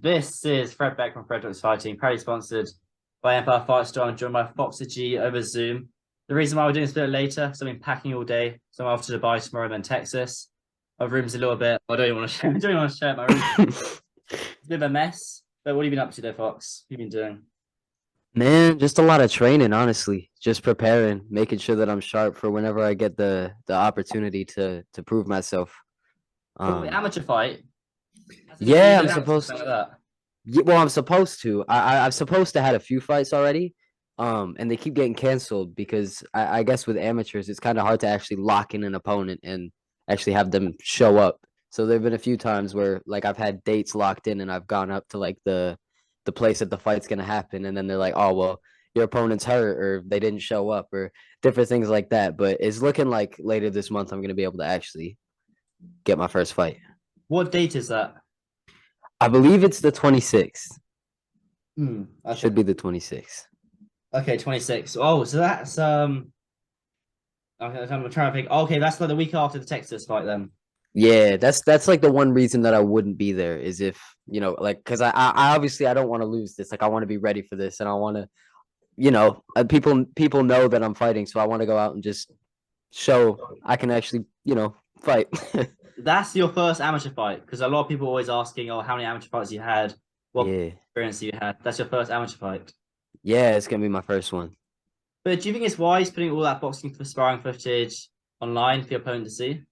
This is Fred Beck from Fred Beck's Fighting, proudly sponsored by Empire Fight Store and joined by Foxy G over Zoom. The reason why we're doing this a bit later, so I've been packing all day. So I'm off to Dubai tomorrow and then Texas. My room's a little bit. I don't even want to share. I don't even want to share my room. It's a bit of a mess. But what have you been up to there, Fox? What have you been doing? Man, just a lot of training, honestly. Just preparing, making sure that I'm sharp for whenever I get the opportunity to prove myself. Oh, the Um, amateur fight. As in, you yeah, did I'm amateur supposed something like that. well, I'm supposed to. I'm supposed to had a few fights already. And they keep getting canceled because I guess with amateurs it's kind of hard to actually lock in an opponent and actually have them show up. So there've been a few times where like I've had dates locked in and I've gone up to like the place that the fight's gonna happen, and then they're like, "Oh well, your opponent's hurt or they didn't show up," or different things like that. But it's looking like later this month I'm gonna be able to actually get my first fight. What date is that? I believe it's the 26th. Okay. Should be the 26th. Okay, 26. Oh, so that's okay, I'm trying to think. Okay, that's like the week after the Texas fight then. Yeah, that's like the one reason that I wouldn't be there is if, like because I obviously I don't want to lose this. Like I want to be ready for this and I want to, people know that I'm fighting, so I want to go out and just show I can actually, fight. That's your first amateur fight because a lot of people are always asking, "Oh, how many amateur fights you had? What Yeah. experience you had?" That's your first amateur fight. Yeah, it's gonna be my first one. But do you think it's wise putting all that boxing for sparring footage online for your opponent to see?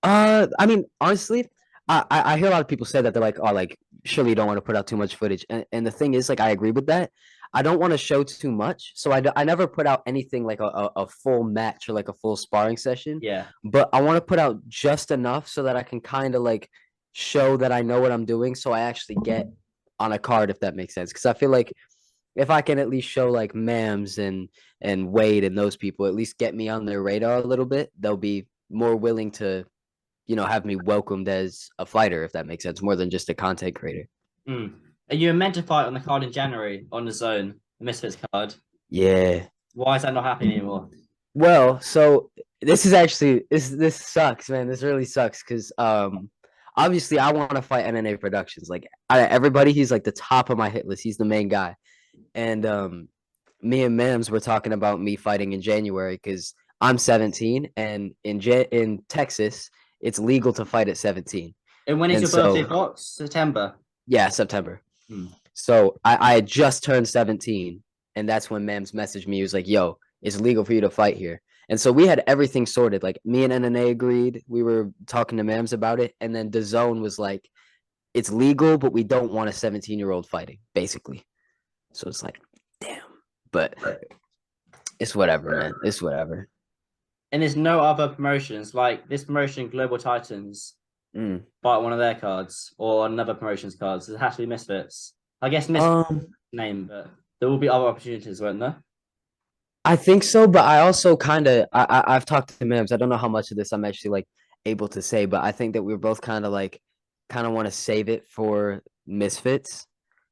I mean, honestly, I hear a lot of people say that they're like, oh, like surely you don't want to put out too much footage, and the thing is, like, I agree with that. I don't want to show too much, so I never put out anything like a full match or like a full sparring session, Yeah. but I want to put out just enough so that I can kind of like show that I know what I'm doing, so I actually get on a card if that makes sense. Because I feel like if I can at least show like Mams and Wade and those people at least get me on their radar a little bit, they'll be more willing to have me welcomed as a fighter, if that makes sense, more than just a content creator. Mm. And you were meant to fight on the card in January on the Zone, the Misfits card. Yeah. Why is that not happening anymore? Well, so this is actually this sucks, man. This really sucks because obviously I want to fight NNA Productions. Like everybody, he's like the top of my hit list. He's the main guy, and me and Mams were talking about me fighting in January because I'm 17, and in Texas it's legal to fight at 17, And when is and your birthday, so Fox? September. yeah, September. Hmm. So I had just turned 17, and that's when Mams messaged me. He was like, "Yo, it's legal for you to fight here." And so we had everything sorted. Like me and NNA agreed. We were talking to Mams about it, and then DAZN was like, "It's legal, but we don't want a 17-year-old fighting." Basically, so it's like, damn. But it's whatever, man. It's whatever. And there's no other promotions like this promotion, Global Titans, Mm. fight one of their cards or another promotion's cards. It has to be Misfits. I guess Misfits Um, name, but there will be other opportunities, won't there? I think so, but I also kind of I've talked to Mims. I don't know how much of this I'm actually like able to say, but I think that we're both kind of want to save it for Misfits,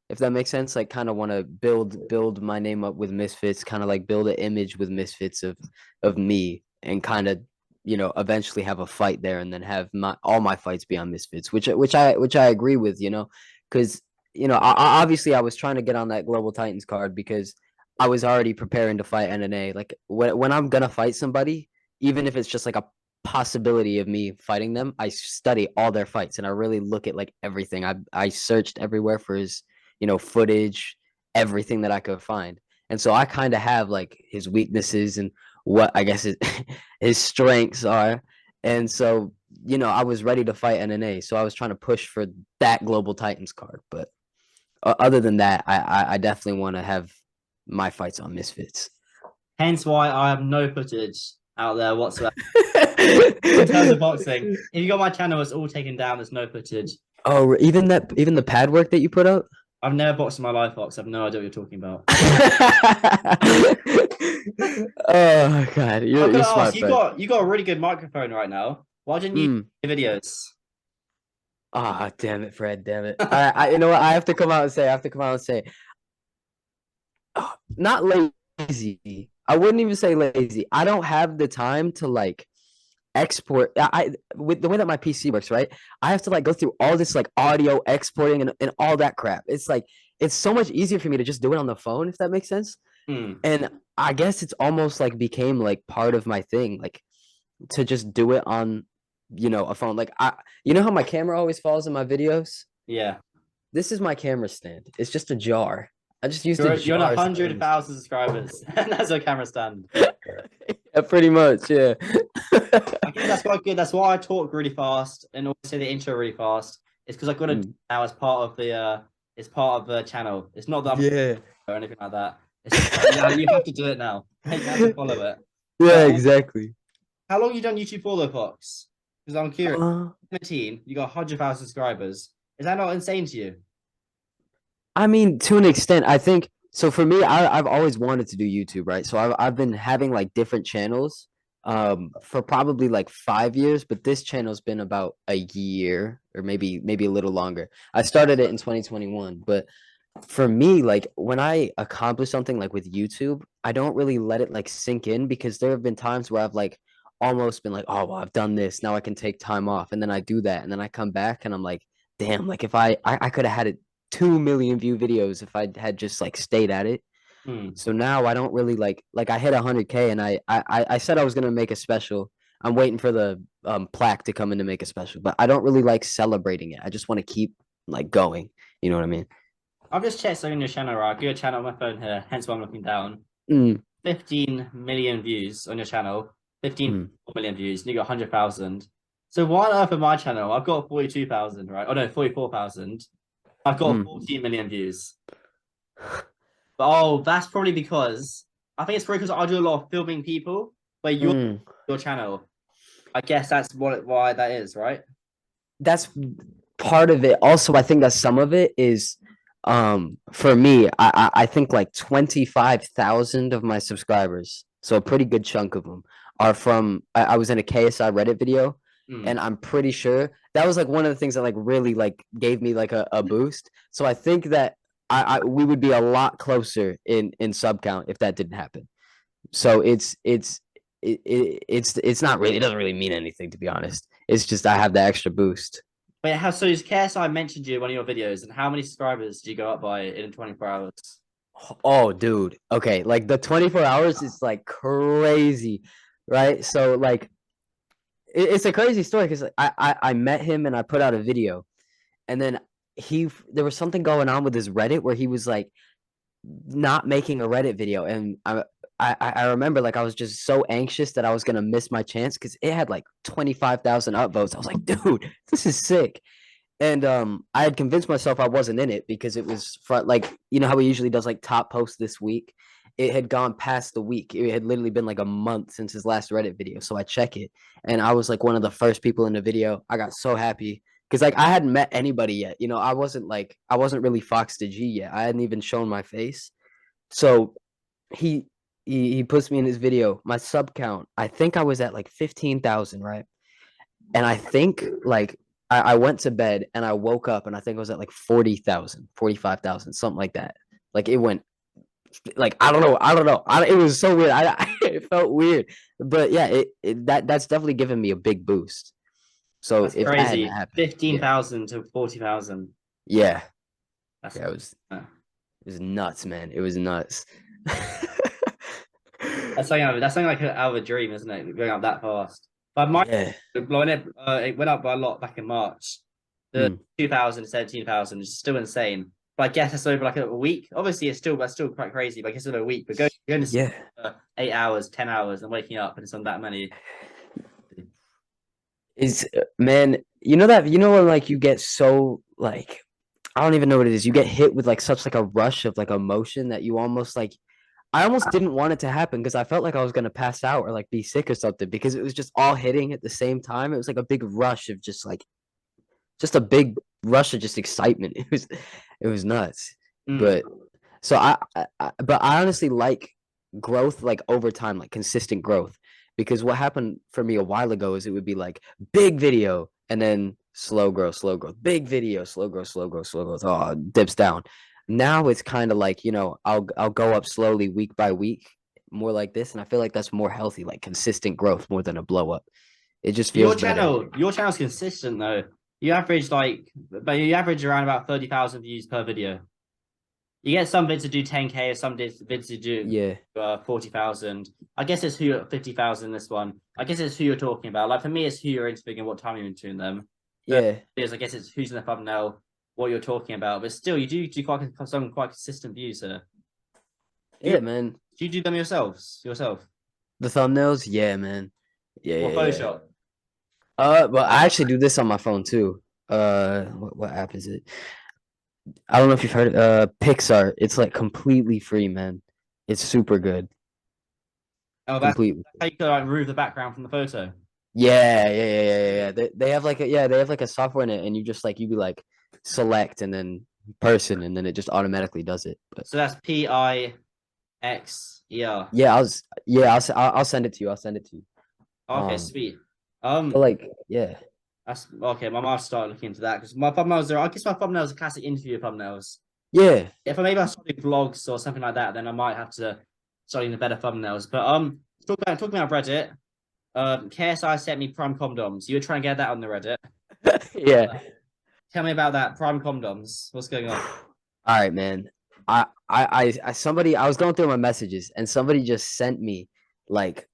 if that makes sense. Like kind of want to build my name up with Misfits, kind of like build an image with Misfits of me, and kind of eventually have a fight there, and then have my all my fights be on Misfits, which I agree with, because obviously I was trying to get on that Global Titans card because I was already preparing to fight NNA. Like when I'm gonna fight somebody, even if it's just like a possibility of me fighting them, I study all their fights and I really look at like everything. I searched everywhere for his, footage, everything that I could find. And so I kind of have like his weaknesses and what I guess his strengths are. And so, I was ready to fight NNA. So I was trying to push for that Global Titans card. But other than that, I definitely want to have my fights on Misfits. Hence why I have no footage out there whatsoever in terms of boxing. If you got my channel, it's all taken down. There's no footage. Oh, even the pad work that you put out. I've never boxed in my life, Fox. I have no idea what you're talking about. Oh God, I you're gotta ask, smart, Fred. you got a really good microphone right now. Why didn't you Mm. do videos? Ah, damn it, Fred. Damn it. You know what? I have to come out and say. I have to come out and say. Not lazy. I wouldn't even say lazy. I don't have the time to like export. With the way that my PC works, right? I have to like go through all this like audio exporting and all that crap. It's like it's so much easier for me to just do it on the phone, if that makes sense. Hmm. And I guess it's almost like became like part of my thing, like to just do it on, a phone. Like you know how my camera always falls in my videos? Yeah. This is my camera stand. It's just a jar. I just used a You're on jar as a camera 100,000 subscribers, and that's your camera stand. stand. Yeah, pretty much, yeah. I think that's quite good. That's why I talk really fast and always say the intro really fast. It's because I've got to do Mm. it now as part of it's part of the channel. It's not that I'm Yeah. or anything like that. It's just yeah, you have to do it now. You have to follow it. Yeah, But exactly. how long you done YouTube for though, Fox? Because I'm curious. Uh, 17, you got 100,000 subscribers. Is that not insane to you? I mean, to an extent, I think so. For me, I've always wanted to do YouTube, right? So I've been having like different channels, for probably like 5 years, but this channel's been about a year or maybe a little longer. I started it in 2021, but for me, like when I accomplish something like with YouTube, I don't really let it like sink in because there have been times where I've like almost been like, oh, well, I've done this. Now I can take time off. And then I do that. And then I come back and I'm like, damn, like if I could have had it 2 million view videos if I had just like stayed at it. Hmm. So now I don't really like I hit 100K and I said I was gonna make a special. I'm waiting for the plaque to come in to make a special, but I don't really like celebrating it. I just want to keep like going. You know what I mean? I've just checked something on your channel, right? I got your channel on my phone here, hence why I'm looking down. Mm, 15 million views on your channel, 15 mm, million views, and you got 100,000. So why on earth on my channel, I've got 42,000, right? Oh no, 44,000. I've got mm, 14 million views. But oh, that's probably because I think it's probably because I do a lot of filming people, where mm. your channel. I guess that's why that is, right? That's part of it. Also, I think that some of it is for me, I think like 25,000 of my subscribers, so a pretty good chunk of them are from I was in a KSI Reddit video, Hmm. and I'm pretty sure that was like one of the things that like really like gave me like a boost. So I think that we would be a lot closer in sub count if that didn't happen. So it's not really, it doesn't really mean anything, to be honest. It's just I have the extra boost. But how so? KSI mentioned you in one of your videos, and how many subscribers do you go up by in 24 hours? Oh, dude. Okay, like the 24 hours is like crazy, right? So like it's a crazy story because I met him and I put out a video, and then there was something going on with his Reddit where he was like not making a Reddit video, and I remember like I was just so anxious that I was gonna miss my chance because it had like 25,000 upvotes. I was like, dude, this is sick. And I had convinced myself I wasn't in it because it was front, like, you know how he usually does like top post this week. It had gone past the week. It had literally been like a month since his last Reddit video. So I check it, and I was like one of the first people in the video. I got so happy because like I hadn't met anybody yet. I wasn't really Fox to G yet. I hadn't even shown my face. So he he puts me in his video. My sub count, I think I was at like 15,000, right? And I think like I went to bed and I woke up and I think I was at like 40,000, 45,000, something like that. Like it went like I don't know. It was so weird. It felt weird, but yeah, that's definitely given me a big boost. So That's if that hadn't crazy. happened, yeah, 15,000 to 40,000. yeah, That's yeah, it was nuts, man. It was nuts. that's something like out of a dream, isn't it? Going up that fast. But my Yeah. blowing it went up by a lot back in March. The Mm, 2,000, 17,000 is still insane. But I guess that's over like a week. Obviously, that's still quite crazy. But I guess over a week. But going to sleep yeah. 8 hours, 10 hours, and waking up and it's on that many. Is man, you know when like you get so like I don't even know what it is. You get hit with like such like a rush of like emotion that you almost like I almost didn't want it to happen because I felt like I was gonna pass out or like be sick or something because it was just all hitting at the same time. It was like a big rush of just a big rush of just excitement. It was nuts. Mm. But so but I honestly like growth like over time, like consistent growth. Because what happened for me a while ago is it would be like big video and then slow growth, big video, slow growth, slow growth, slow growth. Oh, dips down. Now it's kind of like, I'll go up slowly week by week, more like this. And I feel like that's more healthy, like consistent growth more than a blow up. It just feels better. Your channel's consistent though. You average around about 30,000 views per video. You get some vids to do 10K, or some vids to do Yeah. 40,000. I guess it's 50,000 this one. I guess it's who you're talking about. Like for me, it's who you're interviewing and what time you're interviewing them. Yeah. I guess it's who's in the thumbnail, what you're talking about. But still, you do some quite consistent views here. Yeah, man. Do you do them yourself? The thumbnails, yeah, man. Yeah, Or yeah, yeah. Photoshop? But I actually do this on my phone too. What app is it? I don't know if you've heard Pixar. It's like completely free, man. It's super good. Oh, that's Completely. how you can like remove the background from the photo. Yeah. They have like a software in it, and you just like you be like select and then person, and then it just automatically does it. But So that's PIXER. yeah, I'll send it to you. I'll send it to you. Okay, sweet. But like, yeah. That's okay. My mom started looking into that because my thumbnails are. I guess my thumbnails are classic interview thumbnails. Yeah. If I start doing vlogs or something like that, then I might have to start using the better thumbnails. But talking about Reddit. KSI sent me Prime Condoms. You were trying to get that on the Reddit. Yeah. Tell me about that Prime Condoms. What's going on? All right, man. Somebody, I was going through my messages and somebody just sent me like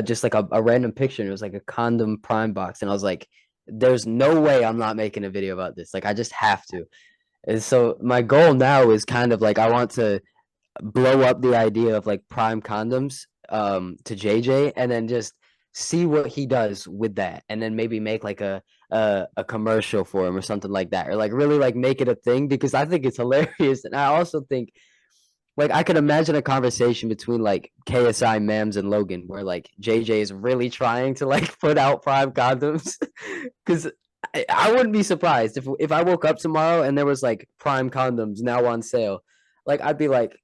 just like a random picture, and it was like a condom Prime box, and I was like, there's no way I'm not making a video about this. Like I just have to. And so my goal now is kind of like I want to blow up the idea of like Prime condoms to JJ, and then just see what he does with that, and then maybe make like a commercial for him or something like that, or like really like make it a thing, because I think it's hilarious. And I also think like I could imagine a conversation between like KSI, Mams, and Logan where like JJ is really trying to like put out Prime condoms, because I wouldn't be surprised if I woke up tomorrow and there was like Prime condoms now on sale. Like I'd be like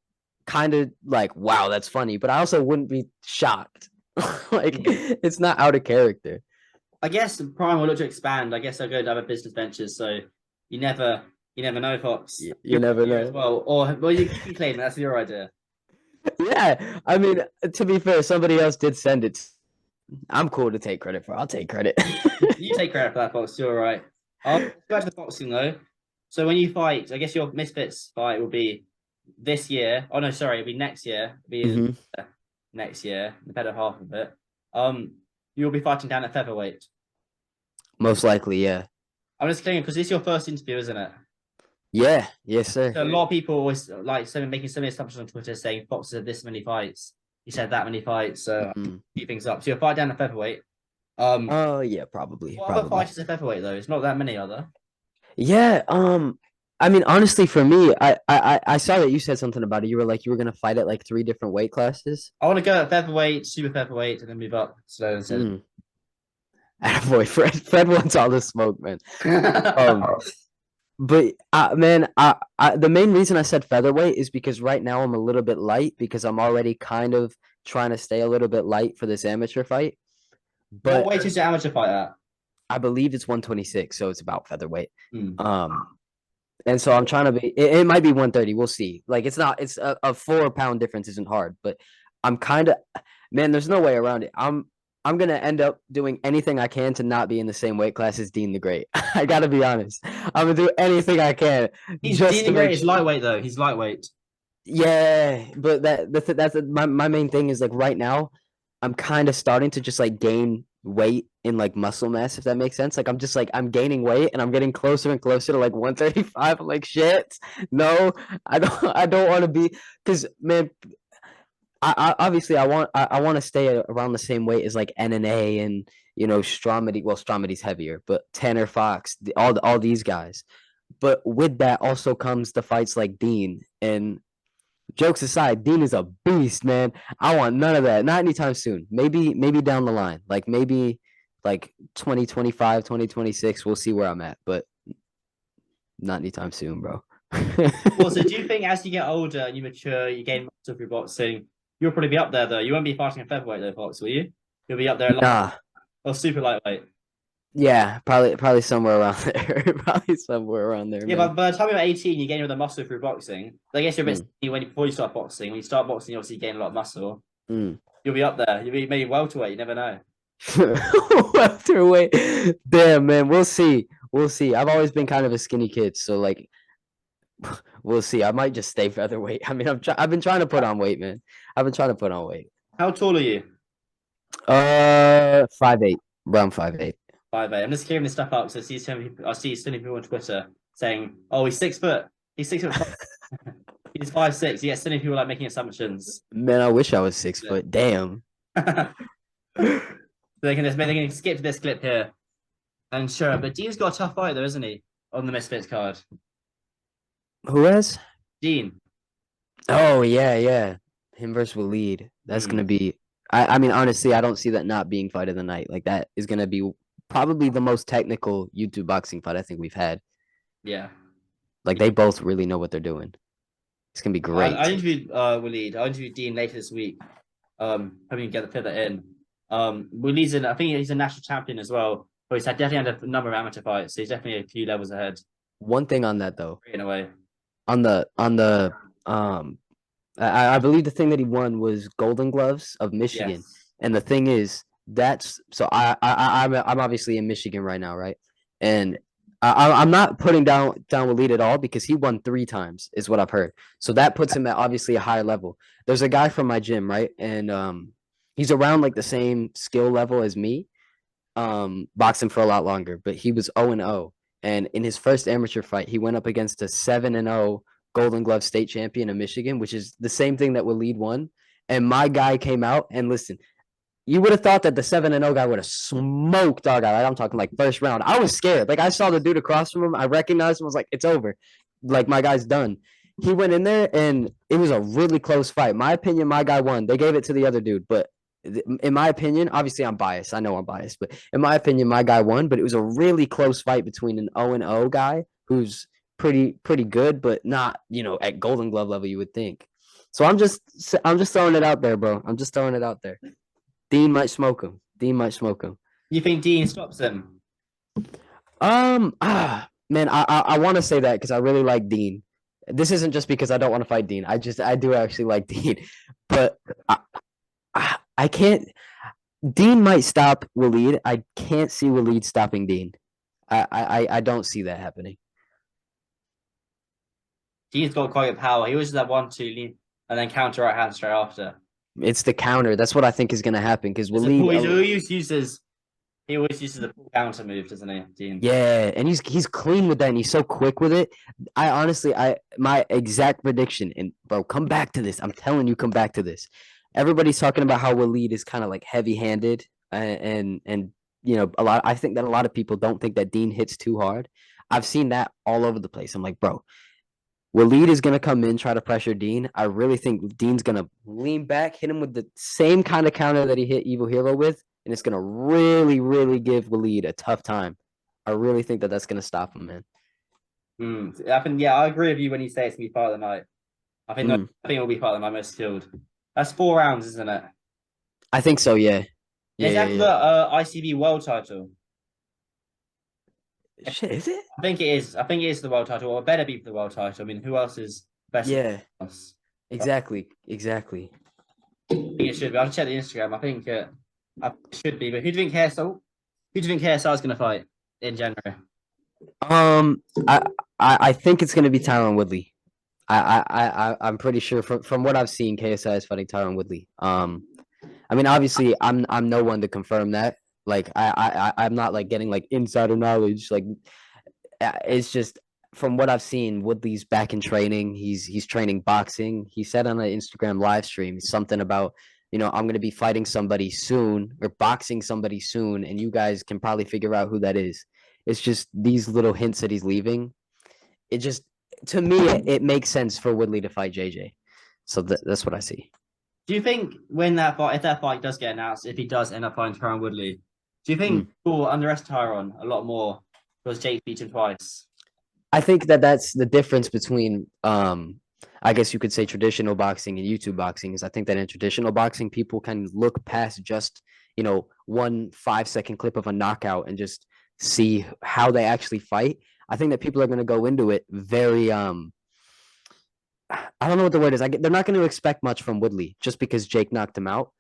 kind of like, wow, that's funny, but I also wouldn't be shocked. Like it's not out of character. I guess Prime will look to expand. I guess they'll go to other business ventures. So you never know, Fox. You never know. As well, you can claim that's your idea. Yeah, I mean, to be fair, somebody else did send it. I'm cool to take credit for. I'll take credit. You take credit for that, Fox. You're all right. I'll go back to the boxing though. So when you fight, I guess your Misfits fight will be this year. Oh no, sorry, it'll be next year. Next year, the better half of it. You'll be fighting down at featherweight. Most likely, yeah. I'm just kidding because this is your first interview, isn't it? Yeah, yes, sir. So a lot of people always like making so many assumptions on Twitter saying Fox had this many fights. He said that many fights, so keep things up. So you'll fight down at featherweight. Oh yeah, probably. What other fighters at featherweight though? It's not that many, are there? Yeah. I mean, honestly, for me, I saw that you said something about it. You were like you were gonna fight at like 3 different weight classes. I want to go at featherweight, super featherweight, and then move up slow and steady. Attaboy, Fred wants all the smoke, man. But man, the main reason I said featherweight is because right now I'm a little bit light because I'm already kind of trying to stay a little bit light for this amateur fight. But what weight is your amateur fight at? I believe it's 126, so it's about featherweight. And so I'm trying to be. It might be 130. We'll see. Like it's not. It's a 4-pound difference isn't hard, but I'm kind of, man. There's no way around it. I'm gonna end up doing anything I can to not be in the same weight class as Dean the Great. I gotta be honest. I'm gonna do anything I can. Dean the Great is lightweight though. He's lightweight. Yeah, but that's my main thing is like right now, I'm kind of starting to just like gain weight in like muscle mass, if that makes sense. Like I'm gaining weight and I'm getting closer and closer to like 135. I'm like shit. No, I don't want to be, because man. I obviously I want to stay around the same weight as like NNA and Stromedy. Well, Stromedy's heavier, but Tanner Fox, all these guys. But with that also comes the fights like Dean. And jokes aside, Dean is a beast, man. I want none of that. Not anytime soon. Maybe down the line, like maybe like 2025, 2026. We'll see where I'm at, but not anytime soon, bro. Well, so do you think as you get older and you mature, you gain muscle through boxing? You'll probably be up there though. You won't be fighting a featherweight though, Fox, will you? You'll be up there or super lightweight. Yeah, probably somewhere around there. Probably somewhere around there. Yeah, man. but by the time you're 18, you gain all the muscle through boxing. I guess you're a bit skinny before you start boxing. When you start boxing, you obviously gain a lot of muscle. You'll be up there. You'll be maybe welterweight. You never know. Welterweight. Damn, man. We'll see. We'll see. I've always been kind of a skinny kid, so like we'll see. I might just stay featherweight. I mean, I've been trying to put on weight, man. I've been trying to put on weight. How tall are you? 5'8", around 5'8". 5'8". I'm just clearing this stuff up. So I see so many people on Twitter saying, "Oh, he's 6 foot. He's 6 foot. He's 5'6". Yeah, so many people like making assumptions. Man, I wish I was 6 foot. Damn. They can skip to this clip here. And sure, but Dean's got a tough fight though, isn't he? On the Misfits card. Who has? Dean. Oh yeah. Him versus Waleed. That's gonna be. I mean, honestly, I don't see that not being fight of the night. Like that is gonna be probably the most technical YouTube boxing fight I think we've had. Yeah. Like they both really know what they're doing. It's gonna be great. I interviewed Waleed. I interviewed Dean later this week. Hoping to get the further in. Waleed's I think he's a national champion as well. But he's definitely had a number of amateur fights, so he's definitely a few levels ahead. One thing on that though. In a way. On the I believe the thing that he won was Golden Gloves of Michigan. Yes. And the thing is, that's so I'm obviously in Michigan right now, right? And I'm not putting down Waleed at all because he won 3 times, is what I've heard. So that puts him at obviously a higher level. There's a guy from my gym, right? And he's around like the same skill level as me, boxing for a lot longer, but he was 0-0. And in his first amateur fight, he went up against a 7-0 Golden Glove state champion of Michigan, which is the same thing that Waleed won. And my guy came out and listen, you would have thought that the 7-0 guy would have smoked our guy. Like, I'm talking like first round. I was scared. Like I saw the dude across from him. I recognized him. I was like, it's over. Like my guy's done. He went in there and it was a really close fight. My opinion, my guy won. They gave it to the other dude, but in my opinion, obviously I'm biased. I know I'm biased, but in my opinion, my guy won. But it was a really close fight between an 0-0 guy who's pretty good, but not at Golden Glove level. You would think. So I'm just throwing it out there, bro. I'm just throwing it out there. Dean might smoke him. You think Dean stops him? Man, I want to say that because I really like Dean. This isn't just because I don't want to fight Dean. I do actually like Dean, but I can't. Dean might stop Waleed. I can't see Waleed stopping Dean. I don't see that happening. Dean's got quite a power. He always does that 1-2 and then counter right hand straight after. It's the counter. That's what I think is going to happen because Waleed. He always uses the full counter move, doesn't he, Dean? Yeah, and he's clean with that, and he's so quick with it. My exact prediction, and bro, come back to this. I'm telling you, come back to this. Everybody's talking about how Waleed is kind of like heavy-handed, and I think that a lot of people don't think that Dean hits too hard. I've seen that all over the place. I'm like, bro, Waleed is going to come in, try to pressure Dean. I really think Dean's going to lean back, hit him with the same kind of counter that he hit Evil Hero with, and it's going to really, really give Waleed a tough time. I really think that that's going to stop him, man. I agree with you when you say it's going to be part of the night. I think it'll be part of the night most skilled. That's 4 rounds, isn't it? I think so, yeah. It's after the ICB world title. Shit, is it? I think it is. I think it is the world title, or better be for the world title. I mean, who else is best? Yeah, exactly. I think it should be. I'll check the Instagram. I think it should be. But who do you think KSI? Who do you think KSI is going to fight in January? I think it's going to be Tyron Woodley. I'm pretty sure from what I've seen, KSI is fighting Tyron Woodley. I mean, obviously, I'm no one to confirm that. Like I'm not like getting like insider knowledge. Like it's just from what I've seen, Woodley's back in training. He's training boxing. He said on an Instagram live stream something about, I'm going to be fighting somebody soon or boxing somebody soon, and you guys can probably figure out who that is. It's just these little hints that he's leaving. It just, to me, it makes sense for Woodley to fight JJ. So that's what I see. Do you think if that fight does get announced, if he does end up fighting Tyron Woodley, do you think people will underestimate Tyron a lot more because Jake beat him twice? I think that's the difference between, I guess you could say, traditional boxing and YouTube boxing. Is I think that in traditional boxing, people can look past just 1 5-second clip of a knockout and just see how they actually fight. I think that people are going to go into it very I don't know what the word is. They're not going to expect much from Woodley just because Jake knocked him out.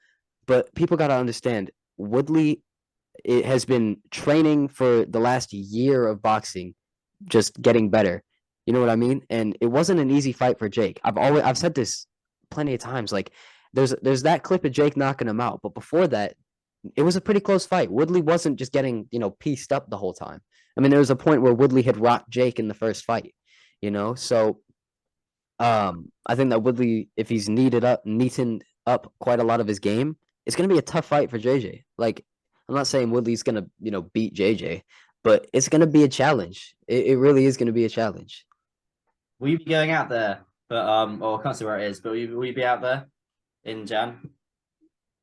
But people got to understand, Woodley it has been training for the last year of boxing, just getting better. You know what I mean? And it wasn't an easy fight for Jake. I've said this plenty of times. Like there's that clip of Jake knocking him out, but before that, it was a pretty close fight. Woodley wasn't just getting, pieced up the whole time. I mean, there was a point where Woodley had rocked Jake in the first fight, So I think that Woodley, if he's neatened up quite a lot of his game, it's gonna be a tough fight for JJ. Like, I'm not saying Woodley's gonna, beat JJ, but it's gonna be a challenge. It really is gonna be a challenge. Will you be going out there? But or I can't see where it is, but will you be out there in Jan?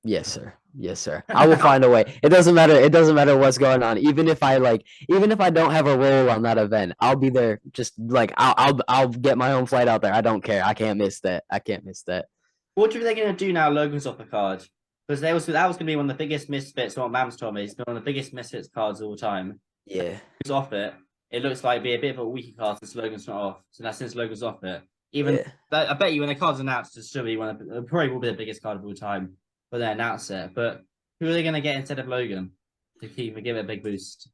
Yes, sir. Yes, sir. I will find a way. It doesn't matter. It doesn't matter what's going on. Even if I don't have a role on that event, I'll be there. Just like I'll get my own flight out there. I don't care. I can't miss that. I can't miss that. What do you think they're gonna do now? Logan's off the card because that was gonna be one of the biggest misfits. What Mams told me, it's been one of the biggest misfits cards of all time. Yeah. He's off it. It looks like be a bit of a weaker card since Logan's not off. So now since Logan's off it, I bet you when the card's announced, it'll still be probably will be the biggest card of all time. But they announce it. But who are they going to get instead of Logan to give it a big boost?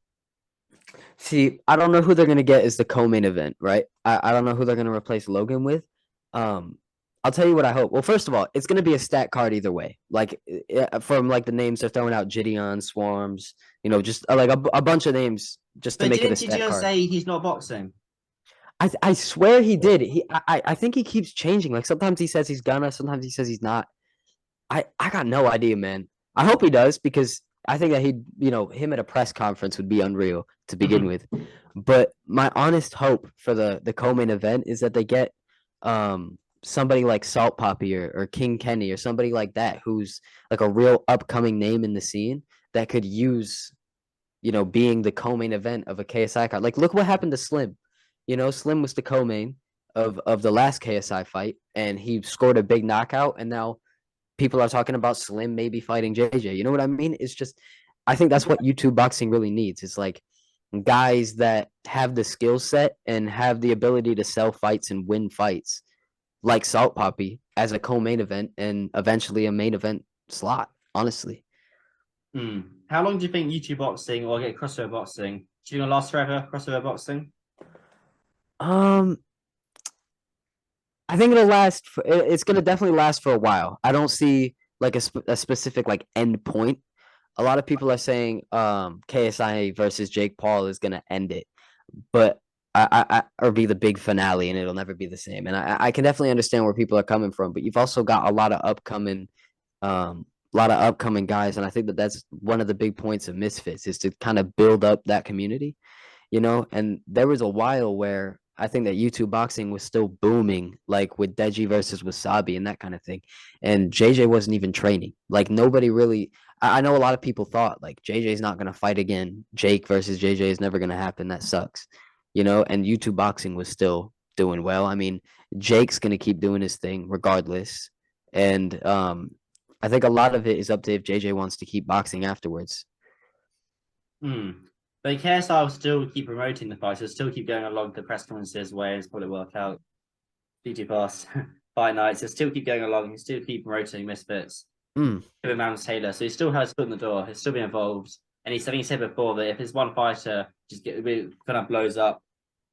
See, I don't know who they're going to get as the co-main event, right? I don't know who they're going to replace Logan with. I'll tell you what I hope. Well, first of all, it's going to be a stat card either way. Like from like the names they're throwing out, Gideon, Swarms, just like a bunch of names just to make it a stat card. Say he's not boxing? I swear he did. I think he keeps changing. Like sometimes he says he's gonna, sometimes he says he's not. I got no idea, man. I hope he does because I think that him at a press conference would be unreal to begin with. But my honest hope for the co-main event is that they get somebody like Salt Poppy or King Kenny or somebody like that who's like a real upcoming name in the scene that could use, being the co-main event of a KSI card. Like look what happened to Slim. Slim was the co-main of the last KSI fight and he scored a big knockout and now people are talking about Slim maybe fighting JJ. You know what I mean? It's just, I think that's what YouTube boxing really needs. It's like guys that have the skill set and have the ability to sell fights and win fights, like Salt Poppy as a co-main event and eventually a main event slot, honestly. How long do you think YouTube boxing or get crossover boxing? Do you think it'll last forever, crossover boxing? I think it'll last. It's gonna definitely last for a while. I don't see like a specific like end point. A lot of people are saying KSI versus Jake Paul is gonna end it, but or be the big finale and it'll never be the same. And I can definitely understand where people are coming from. But you've also got a lot of upcoming guys, and I think that that's one of the big points of Misfits is to kind of build up that community, And there was a while where I think that YouTube boxing was still booming, like with Deji versus Wasabi and that kind of thing. And JJ wasn't even training. Like nobody really. I know a lot of people thought like JJ's not gonna fight again. Jake versus JJ is never gonna happen. That sucks, And YouTube boxing was still doing well. I mean, Jake's gonna keep doing his thing regardless, and I think a lot of it is up to if JJ wants to keep boxing afterwards. But KSI will still keep promoting the fights. He'll still keep going along the press conferences where it's probably work out. PT Pass, fight nights. He'll still keep going along. He'll still keep promoting Misfits. Give him Mams Taylor. So he still has foot in the door. He'll still be involved. And he said before that if his one fighter just kind of blows up,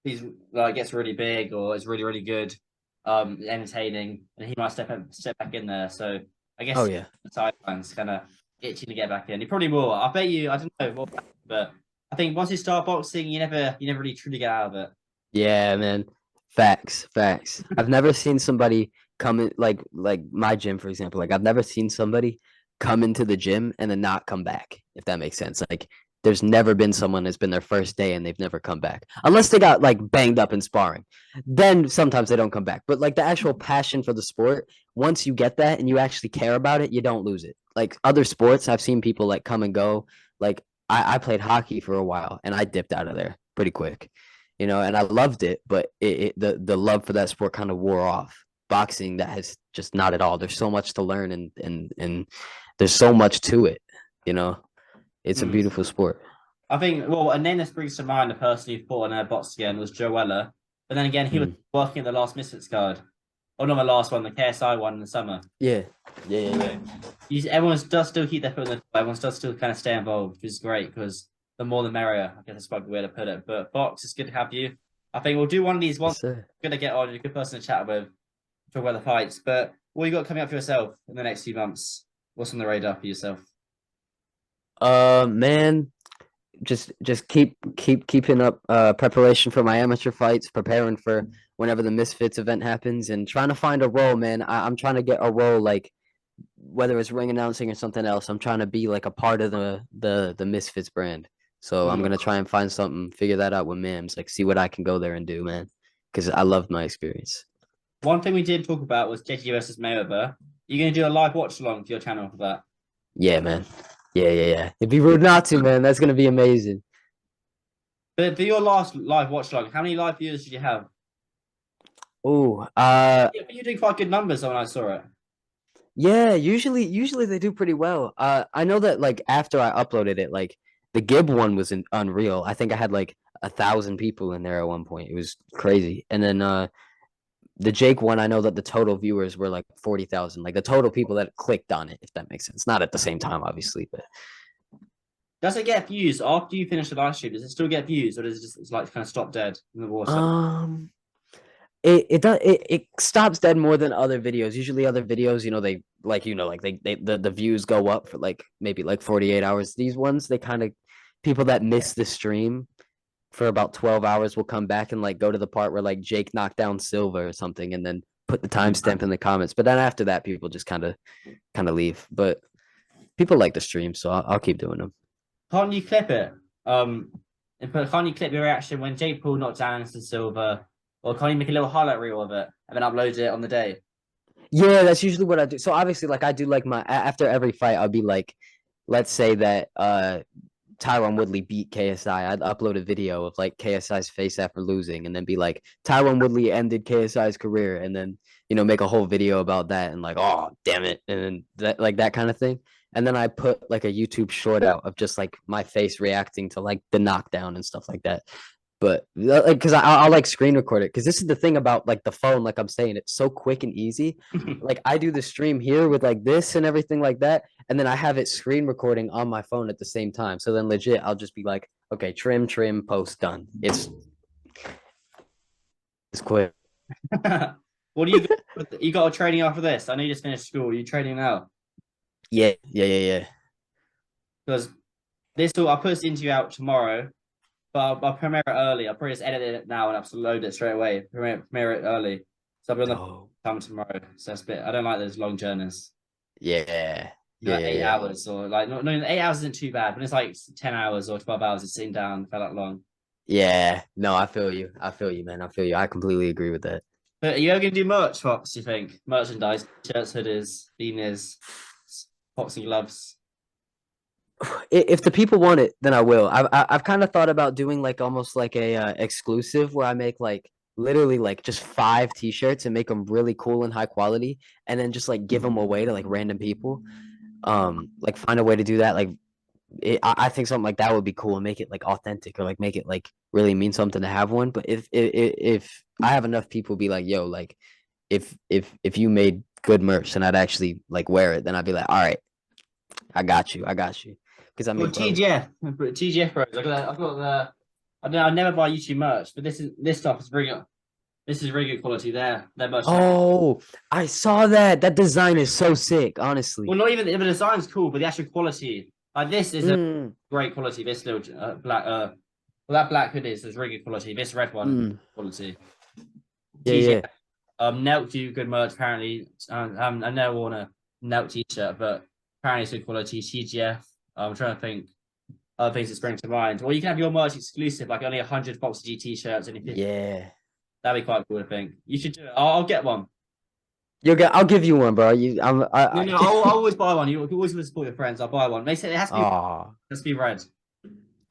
he's like gets really big or is really, really good, entertaining, and he might step back in there. So I guess the sidelines kind of itching to get back in. He probably will. I bet you. I don't know, but I think once you start boxing, you never really truly get out of it. Yeah, man. Facts. I've never seen somebody come in like my gym, for example. Like I've never seen somebody come into the gym and then not come back, if that makes sense. Like there's never been someone that's been their first day and they've never come back. Unless they got like banged up in sparring. Then sometimes they don't come back. But like the actual passion for the sport, once you get that and you actually care about it, you don't lose it. Like other sports, I've seen people like come and go. Like I played hockey for a while and I dipped out of there pretty quick, and I loved it, but the love for that sport kind of wore off. Boxing, that has just not at all. There's so much to learn and there's so much to it, It's a beautiful sport. I think, a name that brings to mind the person who fought in a box again was Joe Weller. But then again, he was working at the last Misfits card. Oh, not my last one, the KSI one in the summer. Yeah, yeah. Everyone does still keep their foot in the door. Everyone does still kind of stay involved, which is great because the more the merrier. I guess that's probably the way to put it. But Fox, it's good to have you. I think we'll do one of these Yes, ones. sir. Gonna get on. You're a good person to chat with, talk about the fights. But what you got coming up for yourself in the next few months? What's on the radar for yourself? Man, just keeping up preparation for my amateur fights, preparing for whenever the Misfits event happens, and trying to find a role, man. I'm trying to get a role, like whether it's ring announcing or something else. I'm trying to be like a part of the Misfits brand. So I'm gonna try and find something, figure that out with Mims, like see what I can go there and do, man. Because I loved my experience. One thing we did talk about was JT versus Mayweather. You're gonna do a live watch along for your channel for that. Yeah, man. Yeah. It'd be rude not to, man. That's gonna be amazing. But for your last live watch along, how many live viewers did you have? Oh, Yeah, but you're doing quite good numbers when I saw it. yeah, usually they do pretty well. I know that like after I uploaded it, like the Gib one was unreal. I think I had like 1,000 people in there at one point. It was crazy. And then the Jake one, I know that the total viewers were like 40,000. Like the total people that clicked on it, if that makes sense. Not at the same time, obviously, but Does it get views after you finish the live stream? Does it still get views, or does it just it's like kind of stop dead in the water? It does it stops dead more than other videos. Usually other videos, they like like the views go up for like maybe like 48 hours. These ones, they kind of people that miss the stream for about 12 hours will come back and like go to the part where like Jake knocked down Silva or something and then put the timestamp in the comments. But then after that, people just kind of leave. But people like the stream, so I'll keep doing them. Can't you clip it? Can't you clip your reaction when Jake Paul knocked down Anderson Silva, or can't you make a little highlight reel of it and then upload it on the day? Yeah, that's usually what I do. So obviously, like I do like my after every fight, I'll be like, let's say that Tyron Woodley beat KSI. I'd upload a video of like KSI's face after losing, and then be like, Tyron Woodley ended KSI's career, and then make a whole video about that, and like, oh damn it, and then that kind of thing. And then I put like a YouTube short out of just like my face reacting to like the knockdown and stuff like that. But like, because I'll like screen record it, because this is the thing about like the phone, like I'm saying, it's so quick and easy. Like I do the stream here with like this and everything like that, and then I have it screen recording on my phone at the same time. So then legit, I'll just be like, okay, trim, post, done. It's quick. What do you got a training after this? I know you just finished school. Are you training now? Yeah. Because I'll put this interview out tomorrow, but I'll premiere it early. I'll probably just edit it now and upload it straight away. Premiere it early. So I'll be on the time tomorrow. So that's a bit. I don't like those long journeys. Yeah. Like 8 hours or like no, 8 hours isn't too bad, but it's like 10 hours or 12 hours of sitting down for that long. Yeah. No, I feel you, man. I feel you. I completely agree with that. But are you ever gonna do merch, Fox? Do you think merchandise, shirts, hoodies, beanies, boxing gloves? If the people want it, then I will. I've kind of thought about doing like almost like a exclusive where I make like literally like just 5 t-shirts and make them really cool and high quality, and then just like give them away to like random people. Like find a way to do that. Like I think something like that would be cool and make it like authentic, or like make it like really mean something to have one. But if I have enough people be like, yo, like if you made good merch and I'd actually like wear it, then I'd be like, all right, I got you. Because I mean, TGF bros. I've got the. I never buy YouTube merch, but this stuff is very good. This is really good quality. Their merch. Oh, I saw that. That design is so sick, honestly. Well, not even the design's cool, but the actual quality. Like this is a great quality. This little black. Well, that black hoodie is really good quality. This red one quality. Yeah. Nelt do good merch apparently. I never worn a Nelt t-shirt, but apparently it's good quality. TGF. I'm trying to think other things that spring to mind. Or you can have your merch exclusive, like only 100 Fox G t-shirts. Yeah. That'd be quite cool, I think. You should do it. I'll get one. I'll give you one, bro. I'll always buy one. You always support your friends. I'll buy one. They say it has to be red.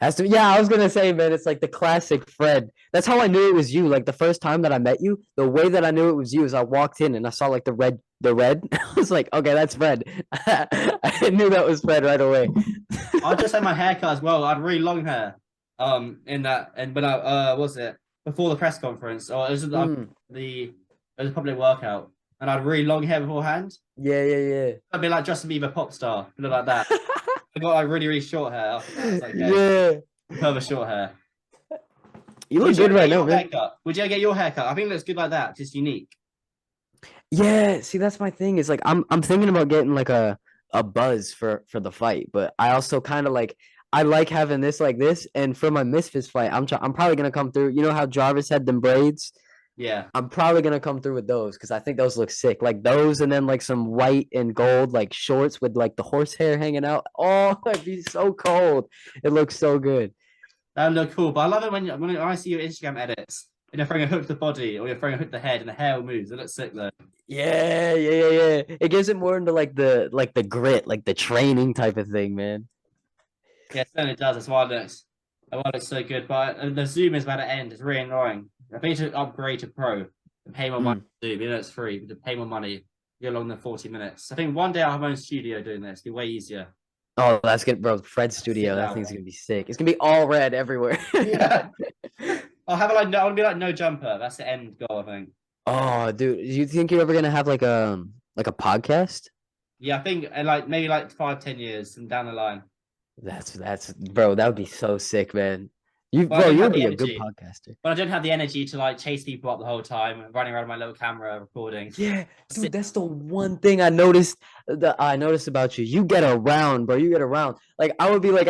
Yeah, I was gonna say, man, it's like the classic Fred. That's how I knew it was you. Like the first time that I met you, the way that I knew it was you is I walked in and I saw like the red. I was like, okay, that's Fred. I knew that was Fred right away. I just had my haircut as well. I had really long hair. In that, and when I was it before the press conference, or it was the public workout. and I had really long hair beforehand. Yeah, yeah, I'd be like Justin Bieber pop star, look like that. I got like really, really short hair after that. It's like, okay, yeah. further short hair. You look Would you good ever right get now, your man. haircut? Would you ever get your haircut? I think it looks good like that, just unique. Yeah, see, that's my thing. Is like I'm thinking about getting like a buzz for the fight, but I also kind of like I like having this like this. And for my Misfits fight, I'm probably gonna come through. You know how Jarvis had them braids? Yeah. I'm probably gonna come through with those because I think those look sick. Like those, and then like some white and gold like shorts with like the horsehair hanging out. Oh, it'd be so cold. It looks so good. That would look cool. But I love it when I see your Instagram edits and you're throwing a hook to the body or you're throwing a hook to the head and the hair moves. It looks sick though. Yeah, yeah, yeah, yeah. It gives it more into like the grit, like the training type of thing, man. Yeah, it certainly does. That's why it looks so good. But the zoom is about to end. It's really annoying. I think to upgrade to pro and pay more money Mm. to zoom. You know it's free, but to pay more money, you're along the 40 minutes. I think one day I'll have my own studio doing this. It'll be way easier. Oh, that's good, bro. Fred's Sit studio. That down. thing's gonna be sick. It's gonna be all red everywhere. Yeah. I'll have like no, I'll be like no jumper. That's the end goal, I think. Oh, dude, do you think you're ever gonna have like a podcast? Yeah, I think like maybe like 5, 10 years and down the line. That's bro. That would be so sick, man. But I Bro, don't you have would the be a good energy. podcaster. But I don't have the energy to like chase people up the whole time, running around with my little camera recording. Yeah, dude, Sit- that's the one thing I noticed. I noticed about you. You get around, bro. You get around. Like I would be like,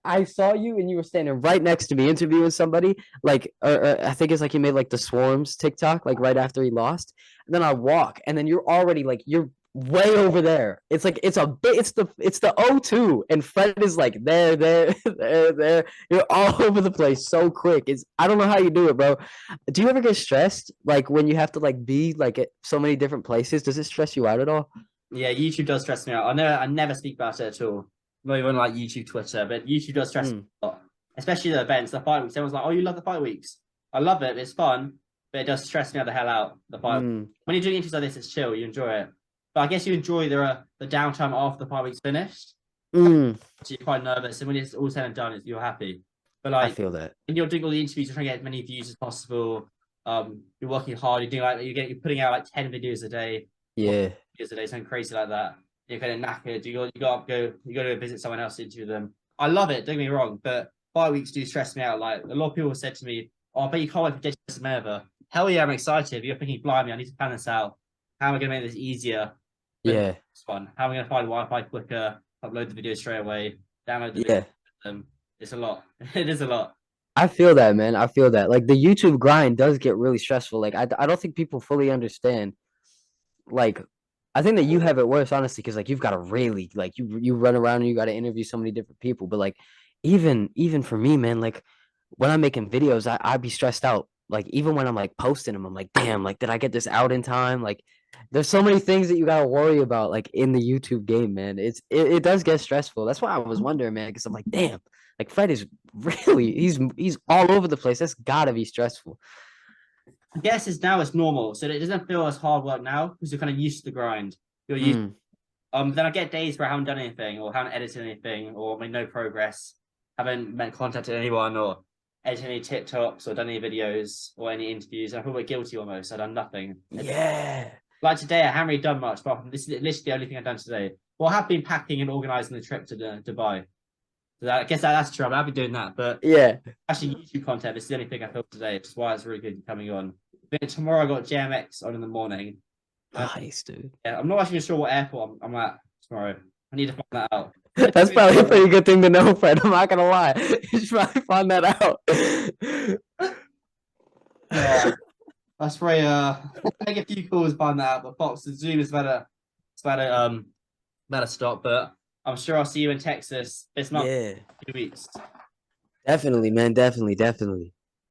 I saw you and you were standing right next to me interviewing somebody. Like, or I think it's like he made like the Swarms TikTok, like right after he lost. And then I walk, and then you're already like you're way over there. It's like it's a bit. It's the O2, and Fred is like there, there. You're all over the place so quick. It's I don't know how you do it, bro. Do you ever get stressed like when you have to like be like at so many different places? Does it stress you out at all? yeah, YouTube does stress me out. I never speak about it at all. Not even like YouTube, Twitter, but YouTube does stress me Mm, a lot. Especially the events, the fight weeks. Everyone's like, "Oh, you love the fight weeks." I love it. It's fun, but it does stress me the hell out. The fight. mm, When you're doing interviews like this, it's chill. You enjoy it. But I guess you enjoy the downtime after the fight week's finished. mm. So you're quite nervous, and when it's all said and done, you're happy. But I like feel that. when you're doing all the interviews, you're trying to get as many views as possible. You're working hard. You're doing like you're putting out like 10 videos a day, Yeah, videos a day, something crazy like that. You're kind of knackered. You got to visit someone else to interview them. I love it. Don't get me wrong, but fight weeks do stress me out. Like a lot of people said to me, "Oh, I bet you can't wait for Dead Ever." Hell yeah, I'm excited. You're thinking, blimey, I need to plan this out. How am I going to make this easier? But yeah, it's fun. How am I going to find Wi-Fi quicker? Upload the video straight away. Download the video. yeah. It's a lot. It is a lot. I feel that, man. I feel that. Like the YouTube grind does get really stressful. Like I don't think people fully understand. Like I think that you have it worse, honestly, because like you've got to really like you run around and you got to interview so many different people. But like even for me, man, like when I'm making videos, I'd be stressed out. Like even when I'm like posting them, I'm like, damn, like did I get this out in time? Like there's so many things that you gotta worry about, like in the YouTube game, man. It does get stressful. That's why I was wondering, man, because I'm like, damn, like Fred is really he's all over the place. That's gotta be stressful. I guess it's normal, so it doesn't feel as hard work now because you're kind of used to the grind. You're used. Mm, Then I get days where I haven't done anything, or haven't edited anything, or made no progress, haven't contacted anyone, or edited any TikToks, or done any videos, or any interviews. And I feel a bit guilty almost. I've done nothing. yeah. Like today, I haven't really done much, but this is literally the only thing I've done today. Well, I have been packing and organizing the trip to Dubai. So I guess that's true. I've been doing that, but Yeah. actually YouTube content. This is the only thing I filmed today, which is why it's really good coming on. Then tomorrow I got JMX on in the morning. Nice, dude. Yeah, I'm not actually sure what airport I'm at tomorrow. I need to find that out. That's probably a pretty good thing to know, Fred. I'm not gonna lie. You should probably find that out. Yeah, that's probably make a few calls find that out. But Fox, the Zoom is better stop. But I'm sure I'll see you in Texas this month, Yeah, 2 weeks. definitely, man. Definitely, definitely.